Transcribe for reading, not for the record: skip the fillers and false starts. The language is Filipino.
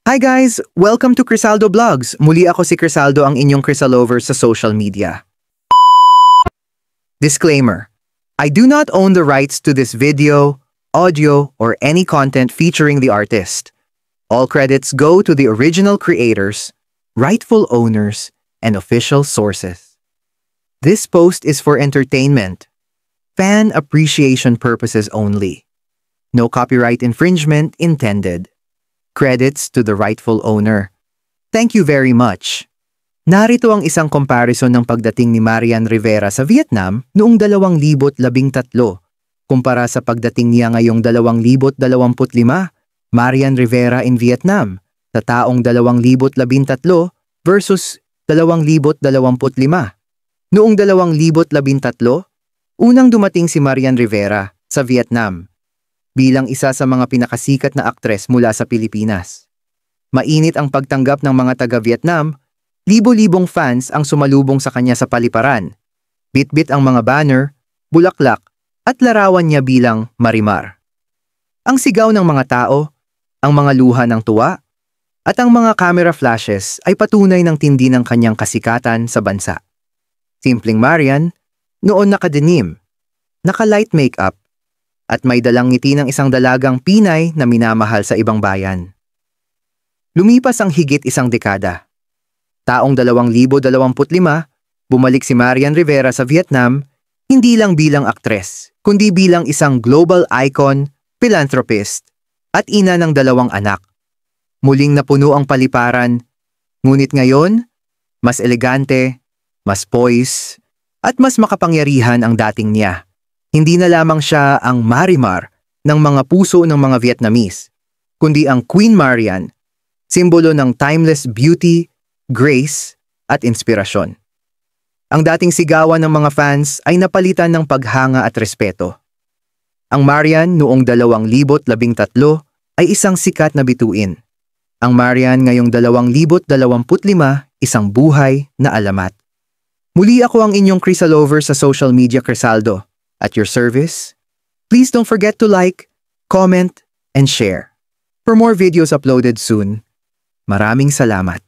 Hi guys! Welcome to Crisaldo Vlogs. Muli ako si Crisaldo, ang inyong Crisalover sa social media. Disclaimer: I do not own the rights to this video, audio, or any content featuring the artist. All credits go to the original creators, rightful owners, and official sources. This post is for entertainment, fan appreciation purposes only. No copyright infringement intended. Credits to the rightful owner. Thank you very much. Narito ang isang comparison ng pagdating ni Marian Rivera sa Vietnam noong 2013 kumpara sa pagdating niya ngayong 2025. Marian Rivera in Vietnam sa taong 2013 versus 2025. Noong 2013, unang dumating si Marian Rivera sa Vietnam bilang isa sa mga pinakasikat na aktres mula sa Pilipinas. Mainit ang pagtanggap ng mga taga-Vietnam, libo-libong fans ang sumalubong sa kanya sa paliparan. Bit-bit ang mga banner, bulaklak, at larawan niya bilang Marimar. Ang sigaw ng mga tao, ang mga luha ng tuwa, at ang mga camera flashes ay patunay ng tindi ng kanyang kasikatan sa bansa. Simpleng Marian, noon nakadenim, naka-light makeup, at may dalang ngiti ng isang dalagang Pinay na minamahal sa ibang bayan. Lumipas ang higit isang dekada. Taong 2025, bumalik si Marian Rivera sa Vietnam, hindi lang bilang aktres, kundi bilang isang global icon, philanthropist, at ina ng 2 anak. Muling napuno ang paliparan, ngunit ngayon, mas elegante, mas poise, at mas makapangyarihan ang dating niya. Hindi na lamang siya ang Marimar ng mga puso ng mga Vietnamese, kundi ang Queen Marian, simbolo ng timeless beauty, grace, at inspirasyon. Ang dating sigawan ng mga fans ay napalitan ng paghanga at respeto. Ang Marian noong 2013 ay isang sikat na bituin. Ang Marian ngayong 2025, isang buhay na alamat. Muli ako ang inyong Crisalover sa social media, Crisaldo. At your service, please don't forget to like, comment, and share. For more videos uploaded soon, maraming salamat.